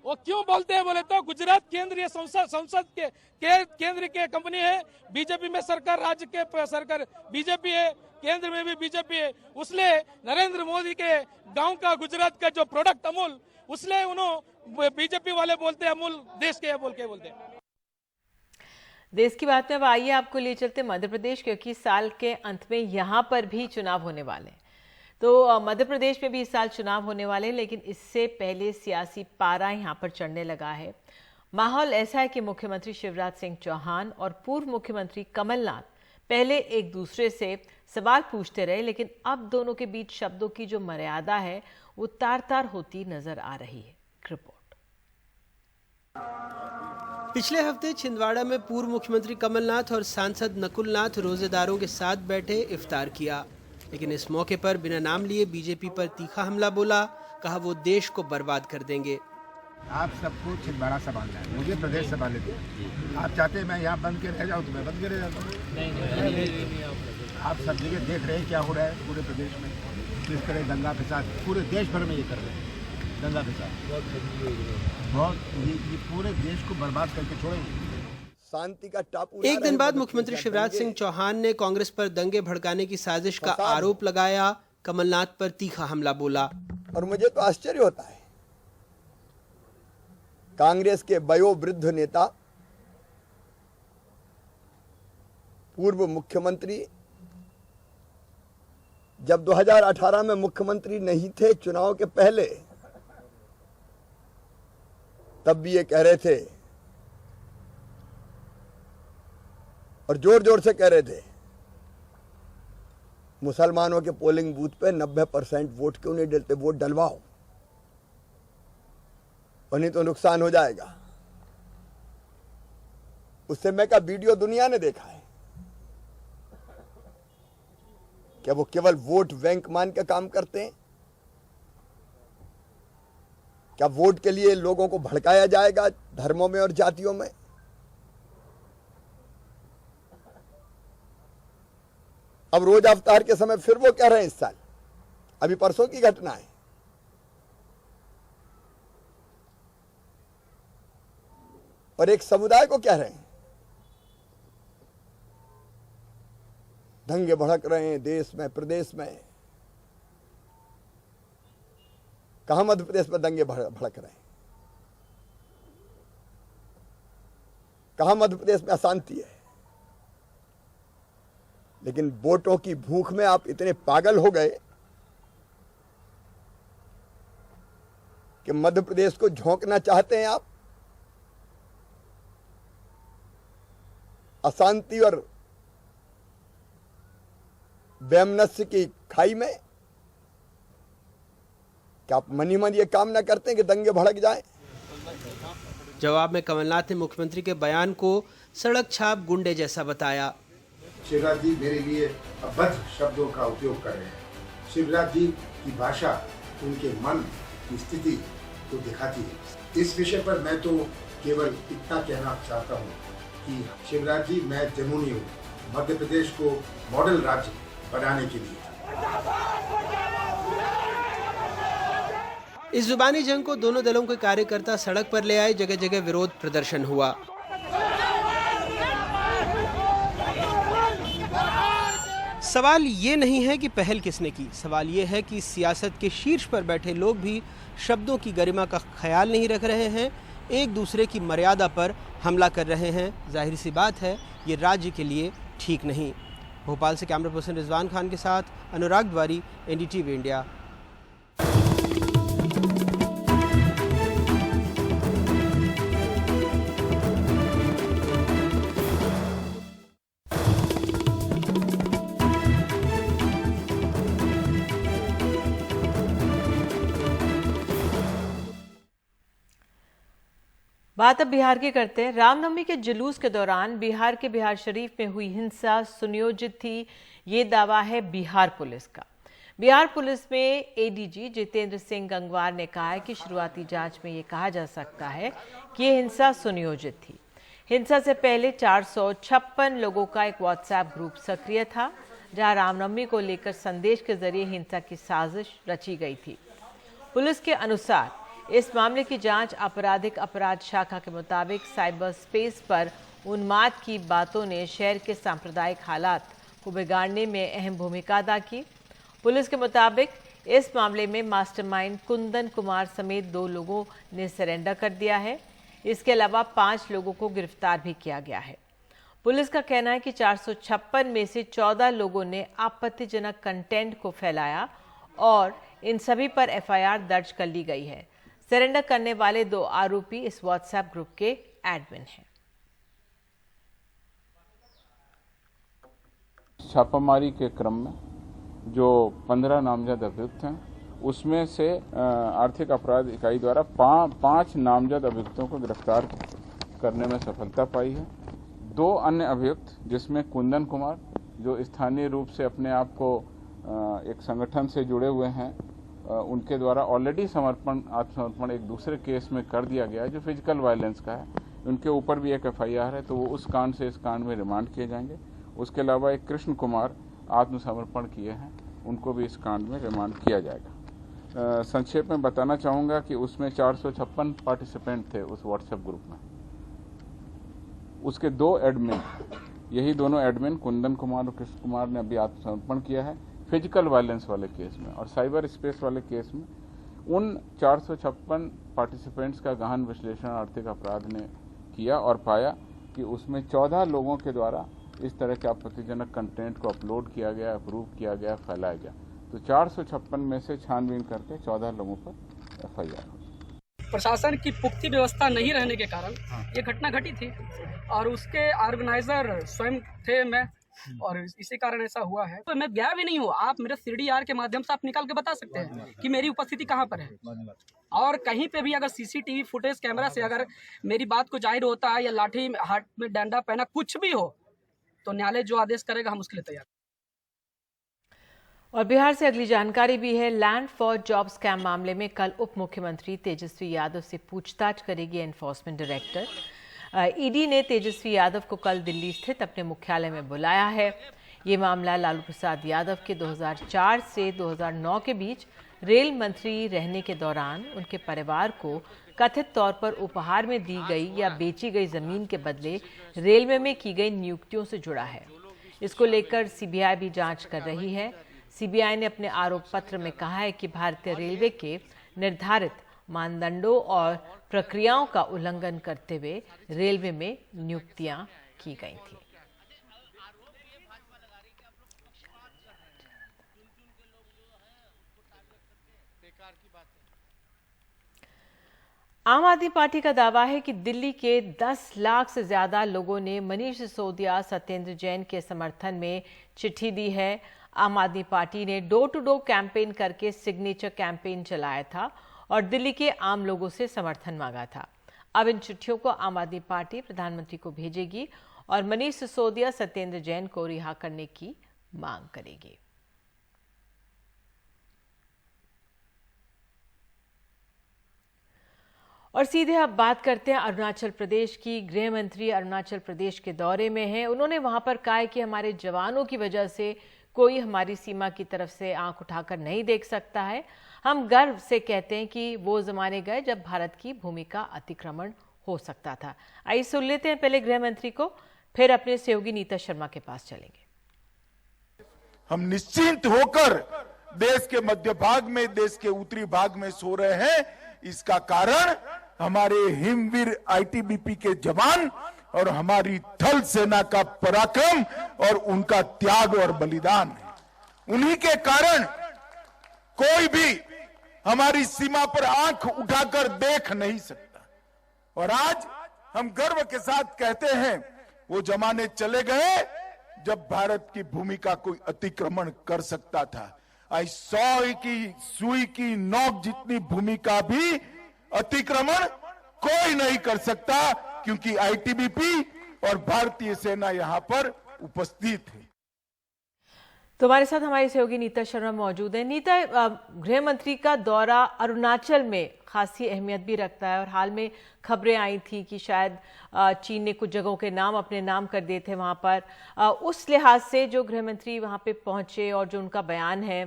वो क्यों बोलते हैं बोले तो गुजरात केंद्रीय संसद के केंद्र के कंपनी है, बीजेपी में सरकार, राज्य के सरकार बीजेपी है, केंद्र में भी बीजेपी है। उसने नरेंद्र मोदी के गांव का गुजरात का जो प्रोडक्ट अमूल, उसने उन्होंने बीजेपी वाले बोलते हैं अमूल देश के बोल के बोलते हैं। देश की बात में अब आइए आपको ले चलते मध्य प्रदेश, क्योंकि साल के अंत में यहाँ पर भी चुनाव होने वाले हैं। तो मध्य प्रदेश में भी इस साल चुनाव होने वाले हैं, लेकिन इससे पहले सियासी पारा यहाँ पर चढ़ने लगा है। माहौल ऐसा है कि मुख्यमंत्री शिवराज सिंह चौहान और पूर्व मुख्यमंत्री कमलनाथ पहले एक दूसरे से सवाल पूछते रहे, लेकिन अब दोनों के बीच शब्दों की जो मर्यादा है वो तार तार होती नजर आ रही है। रिपोर्ट। पिछले हफ्ते छिंदवाड़ा में पूर्व मुख्यमंत्री कमलनाथ और सांसद नकुलनाथ रोजेदारों के साथ बैठे इफ्तार किया, लेकिन इस मौके पर बिना नाम लिए बीजेपी पर तीखा हमला बोला। कहा वो देश को बर्बाद कर देंगे। आप सबको छिंदवाड़ा संभालना है, मुझे प्रदेश संभालने दो। आप चाहते हैं मैं यहाँ बंद के रह जाऊँ तो मैं बंद के रह जाता हूँ। आप सब जगह देख रहे हैं क्या हो रहा है पूरे प्रदेश में, किस तरह दंगा फसाद पूरे देश भर में ये कर रहे हैं। दंगा फसाद बहुत ये पूरे देश को बर्बाद करके छोड़ेंगे। शांति का टापू। एक दिन बाद मुख्यमंत्री शिवराज सिंह चौहान ने कांग्रेस पर दंगे भड़काने की साजिश का आरोप लगाया। कमलनाथ पर तीखा हमला बोला। और मुझे तो आश्चर्य होता है, कांग्रेस के वयोवृद्ध नेता, पूर्व मुख्यमंत्री, जब 2018 में मुख्यमंत्री नहीं थे चुनाव के पहले, तब भी ये कह रहे थे और जोर जोर से कह रहे थे मुसलमानों के पोलिंग बूथ पे 90% वोट क्यों नहीं डलते, वोट डलवाओ और नहीं तो नुकसान हो जाएगा। उससे मैं का वीडियो दुनिया ने देखा है। क्या वो केवल वोट बैंक मान के काम करते हैं? क्या वोट के लिए लोगों को भड़काया जाएगा धर्मों में और जातियों में? अब रोज अवतार के समय फिर वो कह रहे हैं इस साल, अभी परसों की घटना है, और एक समुदाय को कह रहे हैं दंगे भड़क रहे हैं देश में, प्रदेश में। कहां मध्य प्रदेश में दंगे भड़क रहे हैं? कहां मध्य प्रदेश में अशांति है, लेकिन वोटों की भूख में आप इतने पागल हो गए कि मध्य प्रदेश को झोंकना चाहते हैं आप। अशांति और वैमनस्य की खाई में क्या आप मन ही मन ये काम ना करते हैं कि दंगे भड़क जाएं? जवाब में कमलनाथ ने मुख्यमंत्री के बयान को सड़क छाप गुंडे जैसा बताया। शिवराज जी मेरे लिए अभद्र शब्दों का उपयोग कर रहे हैं। शिवराज जी की भाषा उनके मन की स्थिति को दिखाती है। इस विषय पर मैं तो केवल इतना कहना चाहता हूँ कि शिवराज जी, मैं जुनूनी हूँ मध्य प्रदेश को मॉडल राज्य बनाने के लिए। इस जुबानी जंग को दोनों दलों के कार्यकर्ता सड़क पर ले आए। जगह जगह विरोध प्रदर्शन हुआ। सवाल ये नहीं है कि पहल किसने की, सवाल ये है कि सियासत के शीर्ष पर बैठे लोग भी शब्दों की गरिमा का ख्याल नहीं रख रहे हैं, एक दूसरे की मर्यादा पर हमला कर रहे हैं। जाहिर सी बात है ये राज्य के लिए ठीक नहीं। भोपाल से कैमरा पर्सन रिजवान खान के साथ अनुराग द्वारी, NDTV इंडिया। बात अब बिहार की करते हैं। रामनवमी के जुलूस के दौरान बिहार के बिहार शरीफ में हुई हिंसा सुनियोजित थी, ये दावा है बिहार पुलिस का। बिहार पुलिस में ADG जितेंद्र सिंह गंगवार ने कहा है कि शुरुआती जांच में ये कहा जा सकता है कि ये हिंसा सुनियोजित थी। हिंसा से पहले 456 लोगों का एक व्हाट्सएप ग्रुप सक्रिय था, जहां रामनवमी को लेकर संदेश के जरिए हिंसा की साजिश रची गई थी। पुलिस के अनुसार इस मामले की जांच आपराधिक अपराध शाखा के मुताबिक साइबर स्पेस पर उन्माद की बातों ने शहर के सांप्रदायिक हालात को बिगाड़ने में अहम भूमिका अदा की। पुलिस के मुताबिक इस मामले में मास्टरमाइंड कुंदन कुमार समेत 2 लोगों ने सरेंडर कर दिया है। इसके अलावा 5 लोगों को गिरफ्तार भी किया गया है। पुलिस का कहना है कि 456 में से 14 लोगों ने आपत्तिजनक कंटेंट को फैलाया और इन सभी पर FIR दर्ज कर ली गई है। सरेंडर करने वाले 2 आरोपी इस व्हाट्सएप ग्रुप के एडमिन हैं। छापामारी के क्रम में जो 15 नामजद अभियुक्त हैं, उसमें से आर्थिक अपराध इकाई द्वारा 5 नामजद अभियुक्तों को गिरफ्तार करने में सफलता पाई है। 2 अन्य अभियुक्त, जिसमें कुंदन कुमार, जो स्थानीय रूप से अपने आप को एक संगठन से जुड़े हुए हैं, उनके द्वारा ऑलरेडी आत्मसमर्पण एक दूसरे केस में कर दिया गया है जो फिजिकल वायलेंस का है। उनके ऊपर भी एक FIR है, तो वो उस कांड से इस कांड में रिमांड किए जाएंगे। उसके अलावा एक कृष्ण कुमार आत्मसमर्पण किए हैं, उनको भी इस कांड में रिमांड किया जाएगा। संक्षेप में बताना चाहूँगा कि उसमें 456 पार्टिसिपेंट थे उस व्हाट्सएप ग्रुप में। उसके 2 एडमिन, यही दोनों एडमिन कुंदन कुमार और कृष्ण कुमार ने अभी आत्मसमर्पण किया है फिजिकल वायलेंस वाले केस में। और साइबर स्पेस वाले केस में उन 456 पार्टिसिपेंट्स का गहन विश्लेषण आर्थिक अपराध ने किया और पाया कि उसमें 14 लोगों के द्वारा इस तरह के आपत्तिजनक कंटेंट को अपलोड किया गया, अप्रूव किया गया, फैलाया गया। तो 456 में से छानबीन करके 14 लोगों पर FIR हुई। प्रशासन की पुख्ती व्यवस्था नहीं रहने के कारण ये घटना घटी थी और उसके ऑर्गेनाइजर स्वयं थे मैं, और इसी कारण ऐसा हुआ है। तो मैं गया भी नहीं हूँ, आप मेरे CDR के माध्यम से आप निकाल के बता सकते हैं कि मेरी उपस्थिति कहाँ पर है। और कहीं पे भी अगर CCTV फुटेज कैमरा से अगर मेरी बात को जाहिर होता है या लाठी हाथ में डंडा पहना कुछ भी हो, तो न्यायालय जो आदेश करेगा हम उसके लिए तैयार। और बिहार से अगली जानकारी भी है। लैंड फॉर जॉब स्कैम मामले में कल उप मुख्यमंत्री तेजस्वी यादव से पूछताछ करेगी एनफोर्समेंट डायरेक्टर। ED ने तेजस्वी यादव को कल दिल्ली स्थित अपने मुख्यालय में बुलाया है। ये मामला लालू प्रसाद यादव के 2004 से 2009 के बीच रेल मंत्री रहने के दौरान उनके परिवार को कथित तौर पर उपहार में दी गई या बेची गई जमीन के बदले रेलवे में की गई नियुक्तियों से जुड़ा है। इसको लेकर CBI भी जांच कर रही है। CBI ने अपने आरोप पत्र में कहा है कि भारतीय रेलवे के निर्धारित मानदंडों और प्रक्रियाओं का उल्लंघन करते हुए रेलवे में नियुक्तियां की गई थी। आम आदमी पार्टी का दावा है कि दिल्ली के 10 लाख से ज्यादा लोगों ने मनीष सिसोदिया, सत्येंद्र जैन के समर्थन में चिट्ठी दी है। आम आदमी पार्टी ने डोर टू डोर कैंपेन करके सिग्नेचर कैंपेन चलाया था और दिल्ली के आम लोगों से समर्थन मांगा था। अब इन चिट्ठियों को आम आदमी पार्टी प्रधानमंत्री को भेजेगी और मनीष सिसोदिया, सत्येंद्र जैन को रिहा करने की मांग करेगी। और सीधे अब बात करते हैं अरुणाचल प्रदेश की। गृह मंत्री अरुणाचल प्रदेश के दौरे में हैं। उन्होंने वहां पर कहा है कि हमारे जवानों की वजह से कोई हमारी सीमा की तरफ से आंख उठाकर नहीं देख सकता है। हम गर्व से कहते हैं कि वो जमाने गए जब भारत की भूमि का अतिक्रमण हो सकता था। आइए सुन लेते हैं पहले गृह मंत्री को, फिर अपने सहयोगी नीता शर्मा के पास चलेंगे। हम निश्चिंत होकर देश के मध्य भाग में, देश के उत्तरी भाग में सो रहे हैं। इसका कारण हमारे हिमवीर आईटीबीपी के जवान और हमारी थल सेना का पराक्रम और उनका त्याग और बलिदान है। उन्हीं के कारण कोई भी हमारी सीमा पर आंख उठाकर देख नहीं सकता। और आज हम गर्व के साथ कहते हैं, वो जमाने चले गए जब भारत की भूमि का कोई अतिक्रमण कर सकता था। आज 100 की सुई की नोक जितनी भूमि का भी अतिक्रमण कोई नहीं कर सकता, क्योंकि आईटीबीपी और भारतीय सेना यहां पर उपस्थित है। तो हमारे साथ हमारी सहयोगी नीता शर्मा मौजूद है। नीता, गृह मंत्री का दौरा अरुणाचल में खासी अहमियत भी रखता है और हाल में खबरें आई थी कि शायद चीन ने कुछ जगहों के नाम अपने नाम कर दिए थे वहां पर। उस लिहाज से जो गृह मंत्री वहां पे पहुंचे और जो उनका बयान है,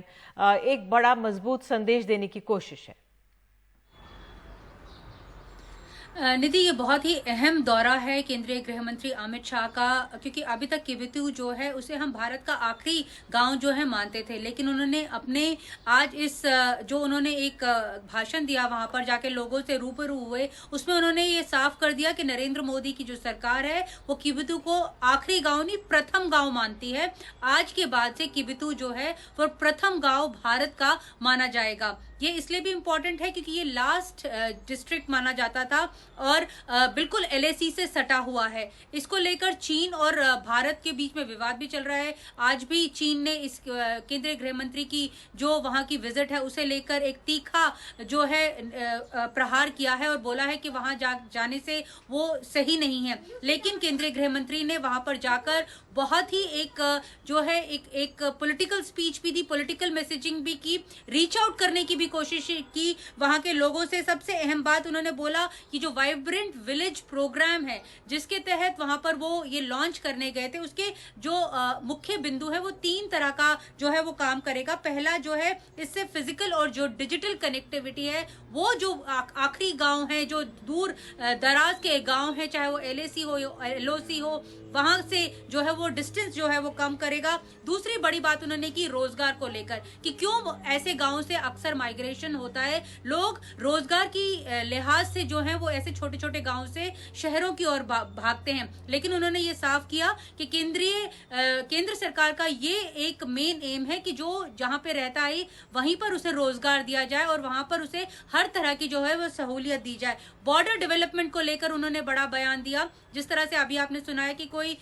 एक बड़ा मजबूत संदेश देने की कोशिश है। निधि, ये बहुत ही अहम दौरा है केंद्रीय गृह मंत्री अमित शाह का, क्योंकि अभी तक किबिथु जो है उसे हम भारत का आखिरी गांव जो है मानते थे, लेकिन उन्होंने अपने आज इस जो उन्होंने एक भाषण दिया वहां पर जाके लोगों से रूबरू हुए, उसमें उन्होंने ये साफ कर दिया कि नरेंद्र मोदी की जो सरकार है वो किबिथु को आखिरी गांव नहीं प्रथम गांव मानती है। आज के बाद से किबिथु जो है वो प्रथम गांव भारत का माना जाएगा। ये इसलिए भी इम्पोर्टेंट है क्योंकि ये लास्ट डिस्ट्रिक्ट माना जाता था और बिल्कुल एलएसी से सटा हुआ है। इसको लेकर चीन और भारत के बीच में विवाद भी चल रहा है। आज भी चीन ने इस केंद्रीय गृह मंत्री की जो वहां की विजिट है उसे लेकर एक तीखा जो है प्रहार किया है और बोला है कि वहां जाने से वो सही नहीं है। लेकिन केंद्रीय गृह मंत्री ने वहां पर जाकर बहुत ही एक जो है एक पॉलिटिकल स्पीच भी दी, पॉलिटिकल मैसेजिंग भी की, रीच आउट करने की भी कोशिश की वहां के लोगों से। सबसे अहम बात उन्होंने बोला कि जो वाइब्रेंट विलेज प्रोग्राम है जिसके तहत वहां पर वो ये लॉन्च करने गए थे, उसके जो मुख्य बिंदु है वो 3 तरह का जो है वो काम करेगा। पहला जो है, इससे फिजिकल और जो डिजिटल कनेक्टिविटी है, वो जो आखिरी गांव है, जो दूर दराज के गांव है, चाहे वो एलएसी हो एलओसी हो, वहां से जो है वो डिस्टेंस जो है वो कम करेगा। दूसरी बड़ी बात उन्होंने की रोजगार को लेकर कि क्यों ऐसे गांवों से अक्सर माइग्रेशन होता है, लोग रोजगार की लिहाज से जो है वो ऐसे छोटे छोटे गांवों से शहरों की ओर भागते हैं। लेकिन उन्होंने ये साफ किया कि केंद्र सरकार का ये एक मेन एम है कि जो जहां पे रहता है वहीं पर उसे रोजगार दिया जाए और वहां पर उसे हर तरह की जो है वो सहूलियत दी जाए। बॉर्डर डेवलपमेंट को लेकर उन्होंने बड़ा बयान दिया, जिस तरह से अभी आपने सुना है कि कोई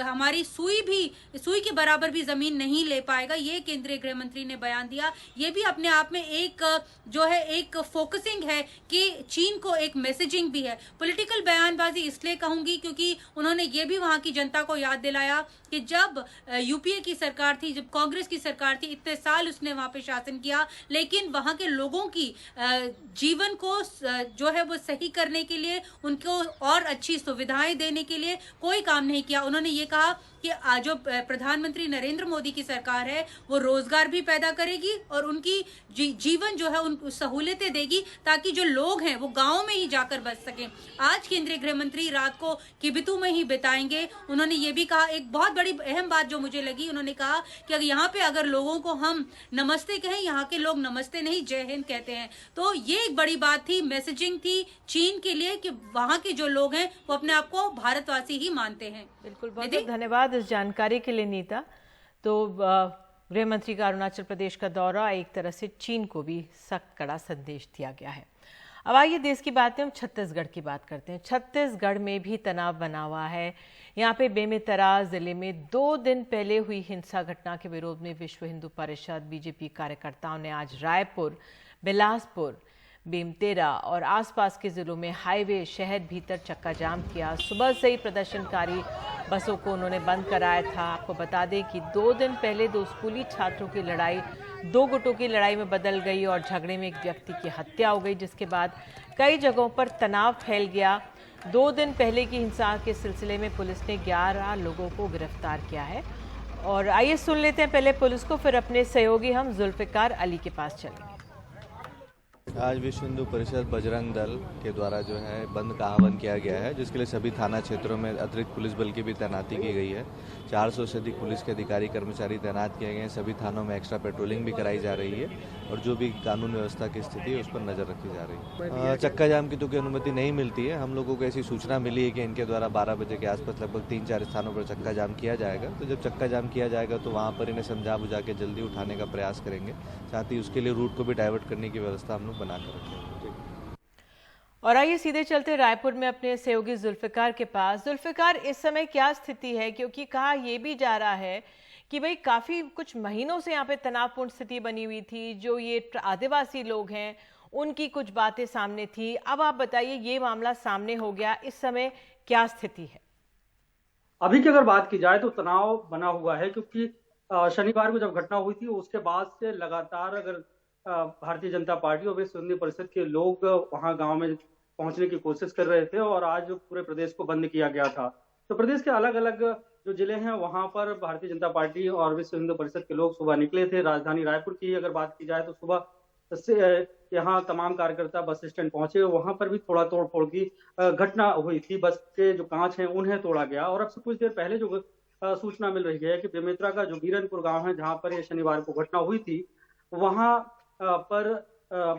हमारी सुई के बराबर भी जमीन नहीं ले पाएगा, ये केंद्रीय गृह मंत्री ने बयान दिया। ये भी अपने आप में एक जो है एक फोकसिंग है कि चीन को एक मैसेजिंग भी है। पॉलिटिकल बयानबाजी इसलिए कहूंगी क्योंकि उन्होंने ये भी वहां की जनता को याद दिलाया कि जब यूपीए की सरकार थी, जब कांग्रेस की सरकार थी, इतने साल उसने वहां पे शासन किया, लेकिन वहां के लोगों की जीवन को जो है वो सही करने के लिए, उनको और अच्छी सुविधाएं देने के लिए कोई काम नहीं किया। उन्होंने ये कहा कि जो प्रधानमंत्री नरेंद्र मोदी की सरकार है वो रोजगार भी पैदा करेगी और उनकी जीवन जो है उनको सहूलियतें देगी ताकि जो लोग हैं वो गाँव में ही जाकर बच सकें। आज केंद्रीय गृह मंत्री रात को किबिथु में ही बिताएंगे। उन्होंने ये भी कहा, एक बहुत बड़ी अहम बात जो मुझे लगी, उन्होंने कहा कि अगर यहाँ पे अगर लोगों को हम नमस्ते कहें, यहाँ के लोग नमस्ते नहीं जय हिंद कहते हैं। तो ये एक बड़ी बात थी, मैसेजिंग थी चीन के लिए कि वहाँ के जो लोग हैं वो अपने आप को भारतवासी ही मानते हैं। बिल्कुल, बहुत बहुत धन्यवाद इस जानकारी के लिए नीता। तो गृह मंत्री का अरुणाचल प्रदेश का दौरा, एक तरह से चीन को भी सख्त कड़ा संदेश दिया गया है। अब आइए देश की बातें हम छत्तीसगढ़ की बात करते हैं। छत्तीसगढ़ में भी तनाव बना हुआ है। यहाँ पे बेमेतरा जिले में 2 दिन पहले हुई हिंसा घटना के विरोध में विश्व हिंदू परिषद बीजेपी कार्यकर्ताओं ने आज रायपुर, बिलासपुर, बेमेतरा और आसपास के जिलों में हाईवे शहर भीतर चक्का जाम किया। सुबह से ही प्रदर्शनकारी बसों को उन्होंने बंद कराया था। आपको बता दें कि 2 दिन पहले 2 स्कूली छात्रों की लड़ाई 2 गुटों की लड़ाई में बदल गई और झगड़े में एक व्यक्ति की हत्या हो गई, जिसके बाद कई जगहों पर तनाव फैल गया। 2 दिन पहले की हिंसा के सिलसिले में पुलिस ने 11 लोगों को गिरफ्तार किया है। और आइए सुन लेते हैं पहले पुलिस को, फिर अपने सहयोगी हम जुल्फिकार अली के पास चलेंगे। आज विश्व हिंदू परिषद बजरंग दल के द्वारा जो है बंद का आह्वान किया गया है, जिसके लिए सभी थाना क्षेत्रों में अतिरिक्त पुलिस बल की भी तैनाती की गई है। 400 से अधिक पुलिस के अधिकारी कर्मचारी तैनात किए गए हैं। सभी थानों में एक्स्ट्रा पेट्रोलिंग भी कराई जा रही है और जो भी कानून व्यवस्था की स्थिति है उस पर नजर रखी जा रही है। चक्का जाम की तो कोई अनुमति नहीं मिलती है। हम लोगों को ऐसी सूचना मिली है कि इनके द्वारा 12 बजे के आसपास लगभग 3-4 स्थानों पर चक्का जाम किया जाएगा। तो जब चक्का जाम किया जाएगा तो वहाँ पर इन्हें समझा बुझा के जल्दी उठाने का प्रयास करेंगे। साथ ही उसके लिए रूट को भी डाइवर्ट करने की व्यवस्था हम लोग बना कर रखेंगे। और आइए सीधे चलते रायपुर में अपने सहयोगी जुल्फिकार के पास। जुल्फिकार, इस समय क्या स्थिति है? क्योंकि कहा यह भी जा रहा है कि भाई काफी कुछ महीनों से यहाँ पे तनावपूर्ण स्थिति बनी हुई थी। जो ये आदिवासी लोग हैं उनकी कुछ बातें सामने थी। अब आप बताइए, ये मामला सामने हो गया, इस समय क्या स्थिति है? अभी की अगर बात की जाए तो तनाव बना हुआ है, क्योंकि शनिवार को जब घटना हुई थी उसके बाद से लगातार अगर भारतीय जनता पार्टी और विश्व हिंदू परिषद के लोग वहां गांव में पहुंचने की कोशिश कर रहे थे और आज पूरे प्रदेश को बंद किया गया था। तो प्रदेश के अलग अलग जो जिले हैं वहां पर भारतीय जनता पार्टी और विश्व हिंदू परिषद के लोग सुबह निकले थे। राजधानी रायपुर की अगर बात की जाए तो सुबह से यहाँ तमाम कार्यकर्ता बस स्टैंड पहुंचे। वहां पर भी थोड़ा तोड़ फोड़ की घटना हुई थी। बस के जो कांच हैं उन्हें तोड़ा गया। और अब से कुछ देर पहले जो सूचना मिल रही है कि बेमेतरा का जो बीरनपुर गाँव है जहाँ पर यह शनिवार को घटना हुई थी, वहां पर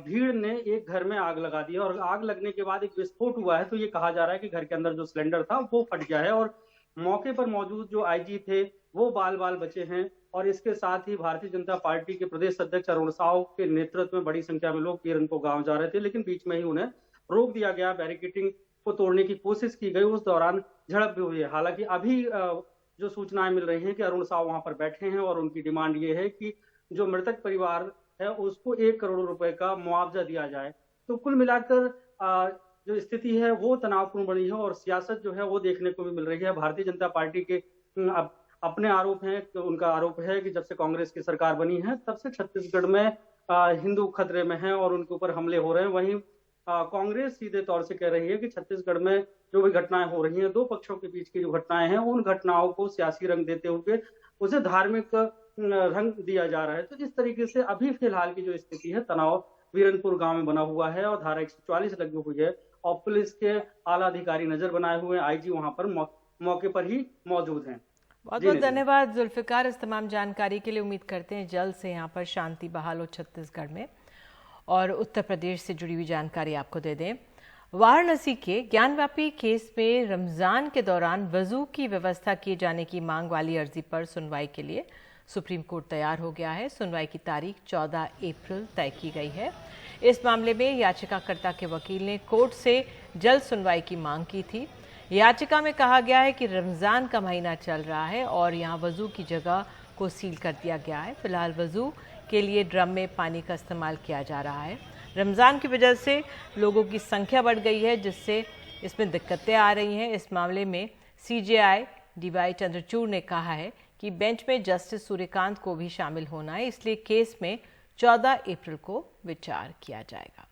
भीड़ ने एक घर में आग लगा दी और आग लगने के बाद एक विस्फोट हुआ है। तो ये कहा जा रहा है कि घर के अंदर जो सिलेंडर था वो फट गया है और मौके पर मौजूद जो आईजी थे वो बाल बाल बचे हैं। और इसके साथ ही भारतीय जनता पार्टी के प्रदेश अध्यक्ष अरुण साव के नेतृत्व में बड़ी संख्या में लोग बीरनपुर गांव जा रहे थे, लेकिन बीच में ही उन्हें रोक दिया गया। बैरिकेडिंग को तोड़ने की कोशिश की गई, उस दौरान झड़प भी हुई है। हालांकि अभी जो सूचनाएं मिल रही हैं कि अरुण साव वहां पर बैठे हैं और उनकी डिमांड ये है कि जो मृतक परिवार है उसको 1 करोड़ रुपए का मुआवजा दिया जाए। तो कुल मिलाकर जो स्थिति है वो तनावपूर्ण बनी है और सियासत जो है वो देखने को भी मिल रही है। भारतीय जनता पार्टी के अपने आरोप हैं कि उनका आरोप है कि जब से कांग्रेस की सरकार बनी है तब से छत्तीसगढ़ में हिंदू खतरे में हैं और उनके ऊपर हमले हो रहे हैं। वहीं कांग्रेस सीधे तौर से कह रही है कि छत्तीसगढ़ में जो भी घटनाएं हो रही हैं, 2 पक्षों के बीच की जो घटनाएं हैं उन घटनाओं को सियासी रंग देते हुए उसे धार्मिक रंग दिया जा रहा है। तो इस तरीके से अभी फिलहाल की जो स्थिति है, तनाव वीरनपुर गांव में बना हुआ है और धारा 144 लगी हुई है और पुलिस के आला अधिकारी नजर बनाए हुए हैं। आईजी वहां पर मौके पर ही मौजूद हैं। बहुत बहुत धन्यवाद जुल्फिकार इस तमाम जानकारी के लिए। उम्मीद करते हैं जल्द से यहाँ पर शांति बहाल हो छत्तीसगढ़ में और उत्तर प्रदेश से जुड़ी हुई जानकारी आपको दे दें। वाराणसी के ज्ञानव्यापी केस में रमजान के दौरान वजू की व्यवस्था किए जाने की मांग वाली अर्जी पर सुनवाई के लिए सुप्रीम कोर्ट तैयार हो गया है। सुनवाई की तारीख 14 अप्रैल तय की गई है। इस मामले में याचिकाकर्ता के वकील ने कोर्ट से जल्द सुनवाई की मांग की थी। याचिका में कहा गया है कि रमज़ान का महीना चल रहा है और यहां वजू की जगह को सील कर दिया गया है। फिलहाल वजू के लिए ड्रम में पानी का इस्तेमाल किया जा रहा है। रमज़ान की वजह से लोगों की संख्या बढ़ गई है, जिससे इसमें दिक्कतें आ रही हैं। इस मामले में CJI DY चंद्रचूड़ ने कहा है कि बेंच में जस्टिस सूर्यकांत को भी शामिल होना है, इसलिए केस में 14 अप्रैल को विचार किया जाएगा।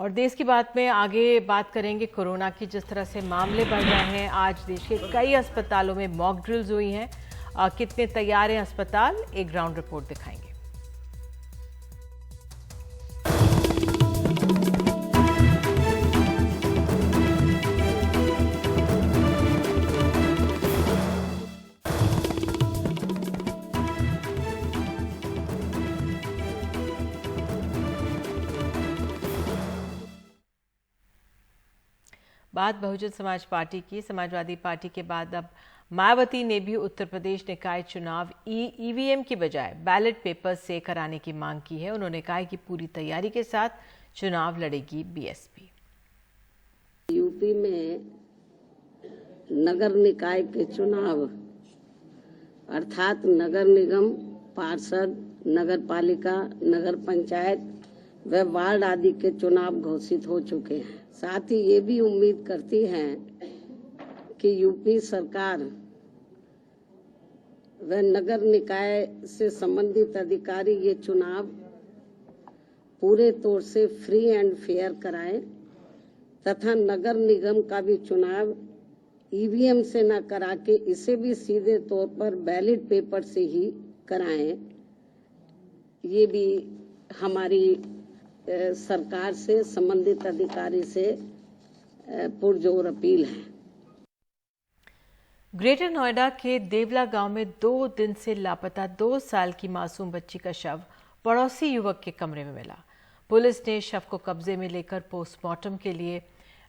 और देश की बात में आगे बात करेंगे कोरोना की। जिस तरह से मामले बढ़ रहे हैं, आज देश के कई अस्पतालों में मॉक ड्रिल्स हुई हैं। कितने तैयार हैं अस्पताल, एक ग्राउंड रिपोर्ट दिखाएंगे। बात बहुजन समाज पार्टी की। समाजवादी पार्टी के बाद अब मायावती ने भी उत्तर प्रदेश निकाय चुनाव ईवीएम की बजाय बैलेट पेपर से कराने की मांग की है। उन्होंने कहा कि पूरी तैयारी के साथ चुनाव लड़ेगी बीएसपी। यूपी में नगर निकाय के चुनाव अर्थात नगर निगम, पार्षद, नगर पालिका, नगर पंचायत व वार्ड आदि के चुनाव घोषित हो चुके हैं। साथ ही ये भी उम्मीद करती हैं कि यूपी सरकार व नगर निकाय से संबंधित अधिकारी ये चुनाव पूरे तौर से फ्री एंड फेयर कराएं तथा नगर निगम का भी चुनाव ईवीएम से न करा के इसे भी सीधे तौर पर बैलेट पेपर से ही कराएं। ये भी हमारी सरकार से, संबंधित अधिकारी से पुरजोर अपील है। ग्रेटर नोएडा के देवला गांव में 2 दिन से लापता 2 साल की मासूम बच्ची का शव पड़ोसी युवक के कमरे में मिला। पुलिस ने शव को कब्जे में लेकर पोस्टमार्टम के लिए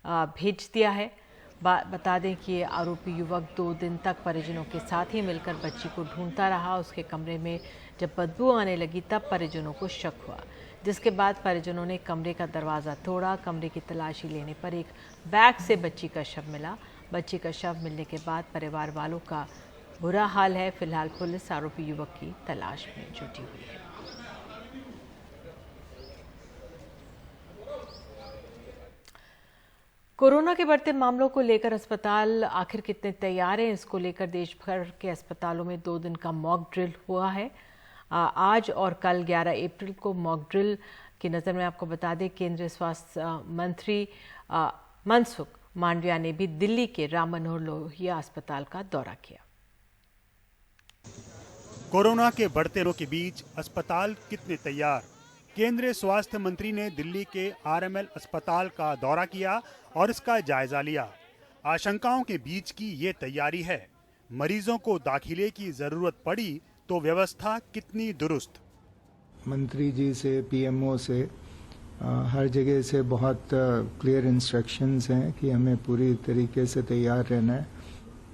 भेज दिया है। बता दें कि ये आरोपी युवक 2 दिन तक परिजनों के साथ ही मिलकर बच्ची को ढूंढता रहा। उसके कमरे में जब बदबू आने लगी तब परिजनों को शक हुआ, जिसके बाद परिजनों ने कमरे का दरवाज़ा तोड़ा। कमरे की तलाशी लेने पर एक बैग से बच्ची का शव मिला। बच्ची का शव मिलने के बाद परिवार वालों का बुरा हाल है। फिलहाल पुलिस आरोपी युवक की तलाश में जुटी हुई है। कोरोना के बढ़ते मामलों को लेकर अस्पताल आखिर कितने तैयार हैं, इसको लेकर देश भर के अस्पतालों में 2 दिन का मॉक ड्रिल हुआ है। आज और कल 11 अप्रैल को मॉक ड्रिल की नज़र में आपको बता दें, केंद्रीय स्वास्थ्य मंत्री मनसुख मांडविया ने भी दिल्ली के राम मनोहर लोहिया अस्पताल का दौरा किया। कोरोना के बढ़ते रोग के बीच अस्पताल कितने तैयार। केंद्रीय स्वास्थ्य मंत्री ने दिल्ली के आरएमएल अस्पताल का दौरा किया और इसका जायजा लिया। आशंकाओं के बीच की ये तैयारी है। मरीजों को दाखिले की जरूरत पड़ी तो व्यवस्था कितनी दुरुस्त। मंत्री जी से, पीएमओ से, हर जगह से बहुत क्लियर इंस्ट्रक्शंस हैं कि हमें पूरी तरीके से तैयार रहना है।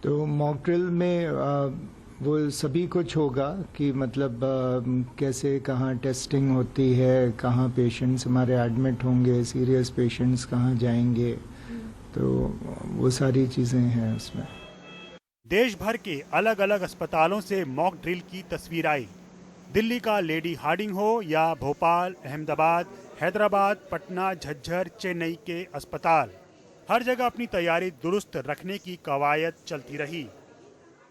तो मॉक ड्रिल में वो सभी कुछ होगा कि मतलब कैसे, कहाँ टेस्टिंग होती है, कहाँ पेशेंट्स हमारे एडमिट होंगे, सीरियस पेशेंट्स कहाँ जाएंगे, तो वो सारी चीज़ें हैं उसमें। देश भर के अलग अलग अस्पतालों से मॉक ड्रिल की तस्वीर आई। दिल्ली का लेडी हार्डिंग हो या भोपाल, अहमदाबाद, हैदराबाद, पटना, झज्जर, चेन्नई के अस्पताल, हर जगह अपनी तैयारी दुरुस्त रखने की कवायद चलती रही।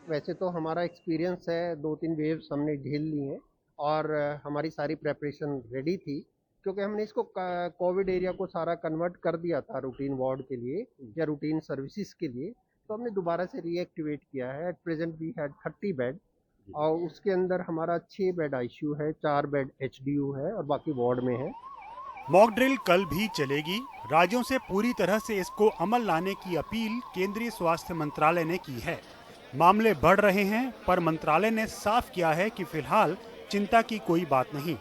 वैसे तो हमारा एक्सपीरियंस है, 2-3 वेव्स हमने झेल ली हैं और हमारी सारी प्रेपरेशन रेडी थी, क्योंकि हमने इसको कोविड एरिया को सारा कन्वर्ट कर दिया था रूटीन वार्ड के लिए या रूटीन सर्विसेज के लिए। तो हमने दोबारा से रीएक्टिवेट किया है। At present we had 30 bed और उसके अंदर हमारा 6 बेड आईसीयू है, 4 बेड एचडीयू है और बाकी वार्ड में है। मॉक ड्रिल कल भी चलेगी। राज्यों से पूरी तरह से इसको अमल लाने की अपील केंद्रीय स्वास्थ्य मंत्रालय ने की है। मामले बढ़ रहे हैं पर मंत्रालय ने साफ किया है कि फिलहाल चिंता की कोई बात नहीं।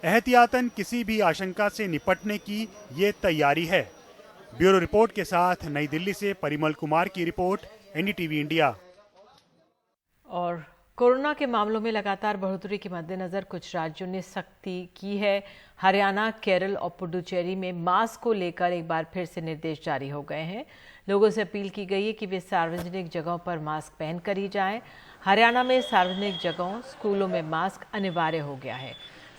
एहतियातन किसी भी आशंका से निपटने की ये तैयारी है। ब्यूरो रिपोर्ट के साथ नई दिल्ली से परिमल कुमार की रिपोर्ट, एनडीटीवी इंडिया। और कोरोना के मामलों में लगातार बढ़ोतरी के मद्देनजर कुछ राज्यों ने सख्ती की है। हरियाणा, केरल और पुडुचेरी में मास्क को लेकर एक बार फिर से निर्देश जारी हो गए हैं। लोगों से अपील की गई है कि वे सार्वजनिक जगहों पर मास्क पहनकर ही जाएं। हरियाणा में सार्वजनिक जगहों, स्कूलों में मास्क अनिवार्य हो गया है।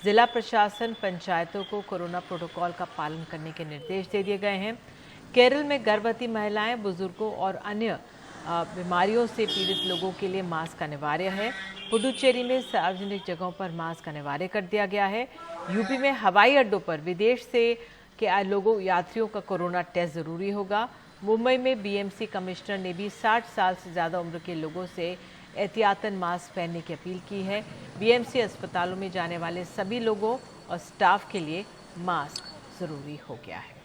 जिला प्रशासन, पंचायतों को कोरोना प्रोटोकॉल का पालन करने के निर्देश दे दिए गए हैं। केरल में गर्भवती महिलाएं, बुजुर्गों और अन्य बीमारियों से पीड़ित लोगों के लिए मास्क अनिवार्य है। पुडुचेरी में सार्वजनिक जगहों पर मास्क अनिवार्य कर दिया गया है। यूपी में हवाई अड्डों पर विदेश से कि यात्रियों का कोरोना टेस्ट जरूरी होगा। मुंबई में बीएमसी कमिश्नर ने भी 60 साल से ज़्यादा उम्र के लोगों से एहतियातन मास्क पहनने की अपील की है। बीएमसी अस्पतालों में जाने वाले सभी लोगों और स्टाफ के लिए मास्क जरूरी हो गया है।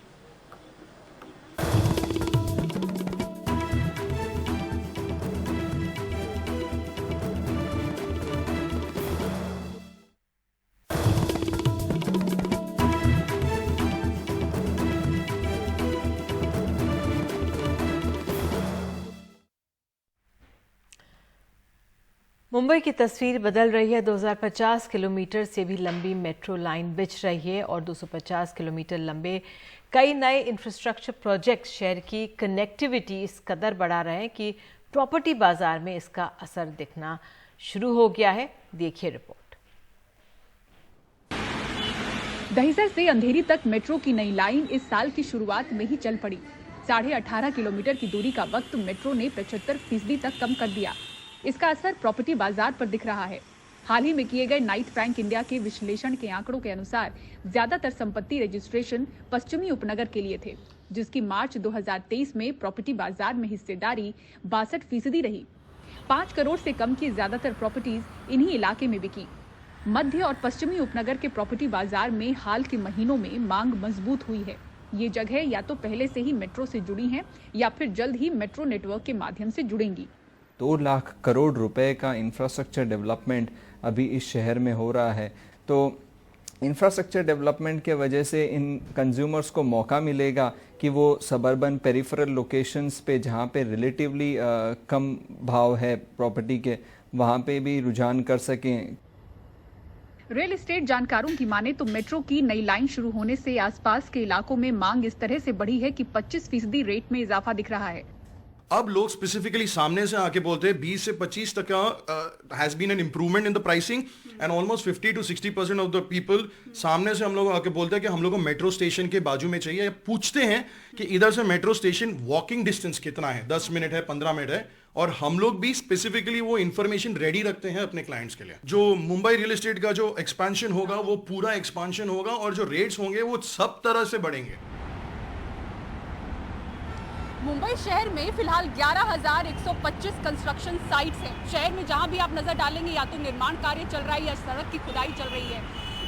मुंबई की तस्वीर बदल रही है। 2050 किलोमीटर से भी लंबी मेट्रो लाइन बिछ रही है और 250 किलोमीटर लंबे कई नए इंफ्रास्ट्रक्चर प्रोजेक्ट शहर की कनेक्टिविटी इस कदर बढ़ा रहे हैं कि प्रॉपर्टी बाजार में इसका असर दिखना शुरू हो गया है। देखिए रिपोर्ट। दहिसर से अंधेरी तक मेट्रो की नई लाइन इस साल की शुरुआत में ही चल पड़ी। 18.5 किलोमीटर की दूरी का वक्त मेट्रो ने 75% तक कम कर दिया। इसका असर प्रॉपर्टी बाजार पर दिख रहा है। हाल ही में किए गए नाइट बैंक इंडिया के विश्लेषण के आंकड़ों के अनुसार ज्यादातर संपत्ति रजिस्ट्रेशन पश्चिमी उपनगर के लिए थे, जिसकी मार्च 2023 में प्रॉपर्टी बाजार में हिस्सेदारी 62% रही। 5 करोड़ से कम की ज्यादातर प्रॉपर्टीज इन्हीं इलाके में बिकी। मध्य और पश्चिमी उपनगर के प्रॉपर्टी बाजार में हाल के महीनों में मांग मजबूत हुई है। ये जगह या तो पहले से ही मेट्रो से जुड़ी हैं या फिर जल्द ही मेट्रो नेटवर्क के माध्यम से जुड़ेंगी। 2 लाख करोड़ रुपए का इंफ्रास्ट्रक्चर डेवलपमेंट अभी इस शहर में हो रहा है। तो इंफ्रास्ट्रक्चर डेवलपमेंट के वजह से इन कंज्यूमर्स को मौका मिलेगा कि वो सबर्बन पेरिफेरल लोकेशंस पे जहाँ पे रिलेटिवली कम भाव है प्रॉपर्टी के, वहाँ पे भी रुझान कर सकें। रियल एस्टेट जानकारों की माने तो मेट्रो की नई लाइन शुरू होने से आसपास के इलाकों में मांग इस तरह से बढ़ी है कि 25% रेट में इजाफा दिख रहा है। अब लोग स्पेसिफिकली सामने से आके बोलते हैं 20 से 25 तक का has been an improvement in the pricing and almost 50 to 60% of the people सामने से हम लोग आके बोलते हैं कि हम लोग को मेट्रो स्टेशन के बाजू में चाहिए। पूछते हैं कि इधर से मेट्रो स्टेशन वॉकिंग डिस्टेंस कितना है, 10 मिनट है, 15 मिनट है, और हम लोग भी स्पेसिफिकली वो इन्फॉर्मेशन रेडी रखते हैं अपने क्लाइंट्स के लिए। जो मुंबई रियल एस्टेट का जो एक्सपेंशन होगा वो पूरा एक्सपेंशन होगा और जो रेट्स होंगे वो सब तरह से बढ़ेंगे। मुंबई शहर में फिलहाल 11,125 कंस्ट्रक्शन साइट्स हैं। शहर में जहां भी आप नजर डालेंगे या तो निर्माण कार्य चल रहा है या सड़क की खुदाई चल रही है।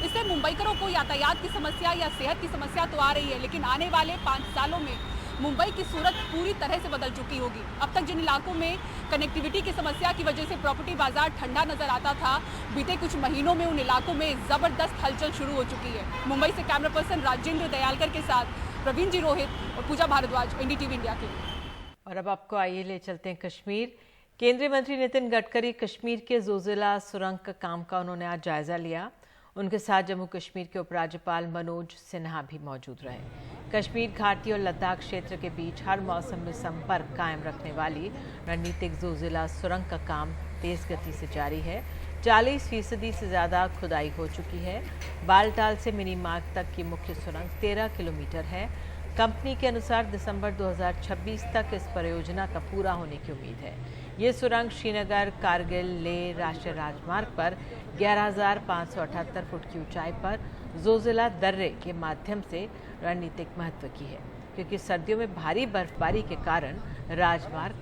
इससे मुंबईकरों को यातायात की समस्या या सेहत की समस्या तो आ रही है, लेकिन आने वाले 5 सालों में मुंबई की सूरत पूरी तरह से बदल चुकी होगी। अब तक जिन इलाकों में कनेक्टिविटी की समस्या की वजह से प्रॉपर्टी बाजार ठंडा नजर आता था, बीते कुछ महीनों में उन इलाकों में जबरदस्त हलचल शुरू हो चुकी है। मुंबई से कैमरा पर्सन राजेंद्र दयालकर के साथ प्रवीण जी रोहित और पूजा भारद्वाज, एनडीटीवी इंडिया के लिए। और अब आपको आइए ले चलते हैं कश्मीर। केंद्रीय मंत्री नितिन गडकरी कश्मीर के जोजिला सुरंग का काम का उन्होंने आज जायजा लिया। उनके साथ जम्मू कश्मीर के उपराज्यपाल मनोज सिन्हा भी मौजूद रहे। कश्मीर घाटी और लद्दाख क्षेत्र के बीच हर मौसम में संपर्क कायम रखने वाली रणनीतिक जोजिला सुरंग का काम तेज गति से जारी है। 40% से ज़्यादा खुदाई हो चुकी है। बालटाल से मिनी मार्ग तक की मुख्य सुरंग 13 किलोमीटर है। कंपनी के अनुसार दिसंबर 2026 तक इस परियोजना का पूरा होने की उम्मीद है। ये सुरंग श्रीनगर कारगिल लेह राष्ट्रीय राजमार्ग पर 11,578 फुट की ऊंचाई पर जोजिला दर्रे के माध्यम से रणनीतिक महत्व की है, क्योंकि सर्दियों में भारी बर्फबारी के कारण राजमार्ग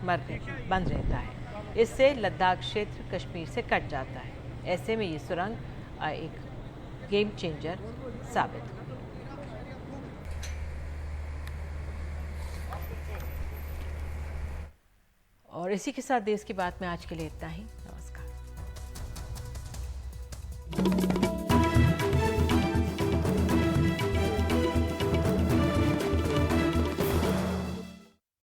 बंद रहता है। इससे लद्दाख क्षेत्र कश्मीर से कट जाता है। ऐसे में ये सुरंग एक गेम चेंजर साबित होगी। और इसी के साथ देश की बात में आज के लिए इतना ही।